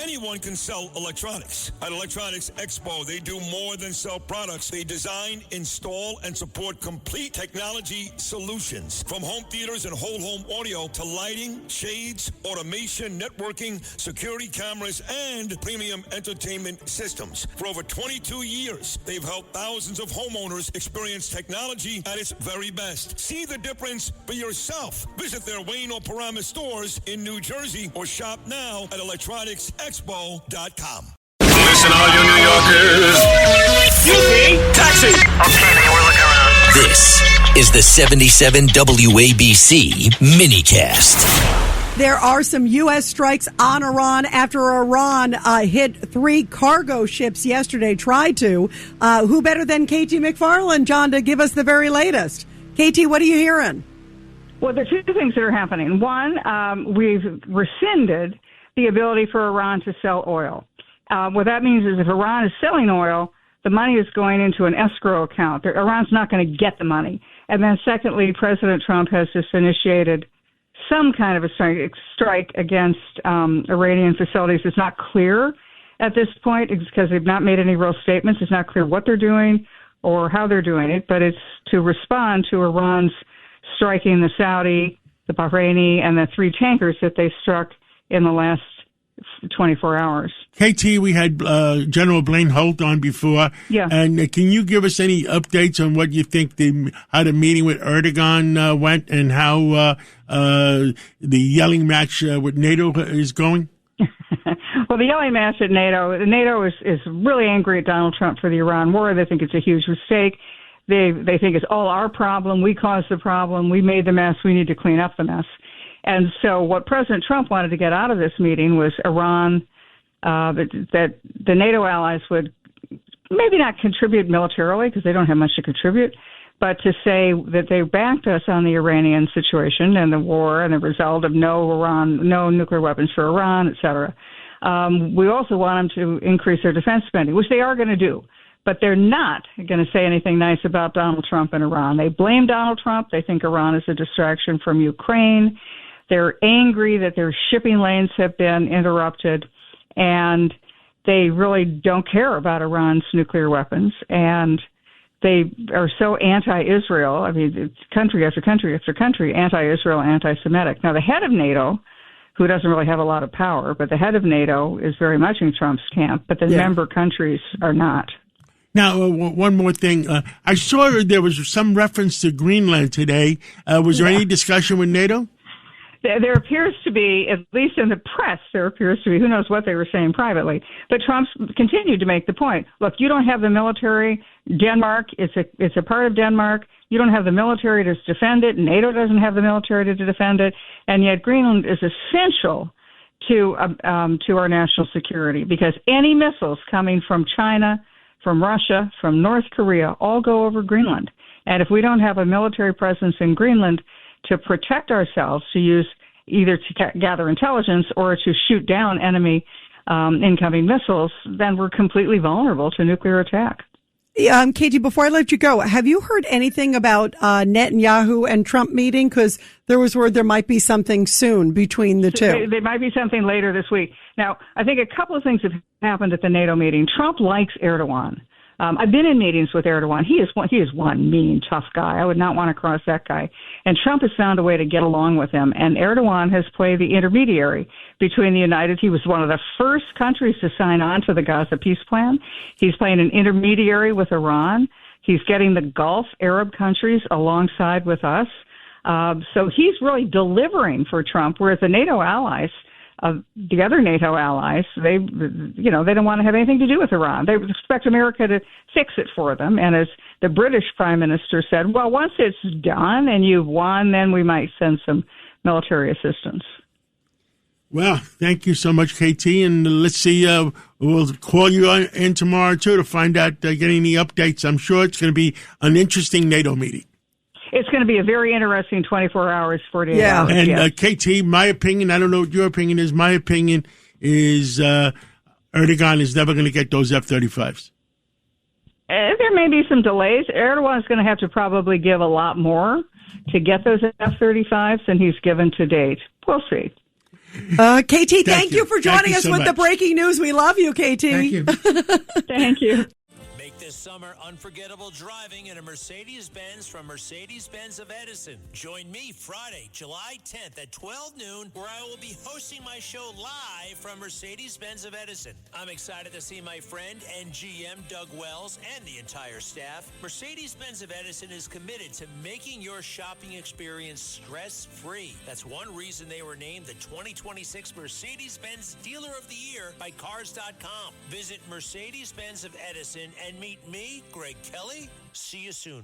Anyone can sell electronics. At Electronics Expo, they do more than sell products. They design, install, and support complete technology solutions. From home theaters and whole home audio to lighting, shades, automation, networking, security cameras, and premium entertainment systems. For over 22 years, they've helped thousands of homeowners experience technology at its very best. See the difference for yourself. Visit their Wayne or Paramus stores in New Jersey or shop now at electronicsexpo.com. Listen, all you New Yorkers. Taxi! Okay, we're looking around. This is the 77 WABC minicast. There are some U.S. strikes on Iran after Iran hit 3 cargo ships yesterday, tried to. Who better than KT McFarland, John, to give us the very latest? KT, what are you hearing? Well, there are 2 things that are happening. One, we've rescinded the ability for Iran to sell oil. What that means is if Iran is selling oil, the money is going into an escrow account. Iran's not going to get the money. And then secondly, President Trump has just initiated some kind of a strike against Iranian facilities. It's not clear at this point because they've not made any real statements. It's not clear what they're doing or how they're doing it, but it's to respond to Iran's striking the Saudi, the Bahraini, and the 3 tankers that they struck in the last 24 hours. KT, we had General Blaine Holt on before. Yeah. And can you give us any updates on what you think how the meeting with Erdogan went and how the yelling match with NATO is going? Well, the yelling match at NATO is really angry at Donald Trump for the Iran war. They think it's a huge mistake. They think it's all our problem. We caused the problem. We made the mess. We need to clean up the mess. And so what President Trump wanted to get out of this meeting was Iran, that the NATO allies would maybe not contribute militarily because they don't have much to contribute, but to say that they backed us on the Iranian situation and the war and the result of no nuclear weapons for Iran, et cetera. We also want them to increase their defense spending, which they are going to do. But they're not going to say anything nice about Donald Trump and Iran. They blame Donald Trump. They think Iran is a distraction from Ukraine. They're angry that their shipping lanes have been interrupted, and they really don't care about Iran's nuclear weapons. And they are so anti-Israel. I mean, it's country after country after country, anti-Israel, anti-Semitic. Now, the head of NATO, who doesn't really have a lot of power, but the head of NATO is very much in Trump's camp, but the member countries are not. Now, one more thing. I saw there was some reference to Greenland today. Was there any discussion with NATO? There appears to be, at least in the press, there appears to be, who knows what they were saying privately, but Trump continued to make the point, look, you don't have the military. Denmark, it's a part of Denmark. You don't have the military to defend it. NATO doesn't have the military to defend it. And yet Greenland is essential to our national security because any missiles coming from China, from Russia, from North Korea, all go over Greenland. And if we don't have a military presence in Greenland to protect ourselves, to use either to gather intelligence or to shoot down enemy incoming missiles, then we're completely vulnerable to nuclear attack. Katie, before I let you go, have you heard anything about Netanyahu and Trump meeting? Because there was word there might be something soon between the two. There might be something later this week. Now, I think a couple of things have happened at the NATO meeting. Trump likes Erdogan. I've been in meetings with Erdogan. He is one mean, tough guy. I would not want to cross that guy. And Trump has found a way to get along with him. And Erdogan has played the intermediary between the United. He was one of the first countries to sign on to the Gaza peace plan. He's playing an intermediary with Iran. He's getting the Gulf Arab countries alongside with us. So he's really delivering for Trump, whereas the NATO allies, the other NATO allies, they don't want to have anything to do with Iran. They expect America to fix it for them. And as the British Prime Minister said, well, once it's done and you've won, then we might send some military assistance. Well, thank you so much, KT. And let's see, we'll call you in tomorrow, too, to find out, get any updates. I'm sure it's going to be an interesting NATO meeting. It's going to be a very interesting 24 hours, 48 hours. And yes. KT, my opinion, I don't know what your opinion is. My opinion is Erdogan is never going to get those F-35s. There may be some delays. Erdogan is going to have to probably give a lot more to get those F-35s than he's given to date. We'll see. KT, thank you for joining us so with the much. breaking news. We love you, KT. Thank you. Thank you. Make this summer unforgettable driving in a Mercedes-Benz from Mercedes-Benz of Edison. Join me Friday, July 10th at 12 noon, where I will be hosting my show live from Mercedes-Benz of Edison. I'm excited to see my friend and GM Doug Wells and the entire staff. Mercedes-Benz of Edison is committed to making your shopping experience stress-free. That's one reason they were named the 2026 Mercedes-Benz Dealer of the Year by Cars.com. Visit Mercedes-Benz of Edison and meet me, Greg Kelly. See you soon.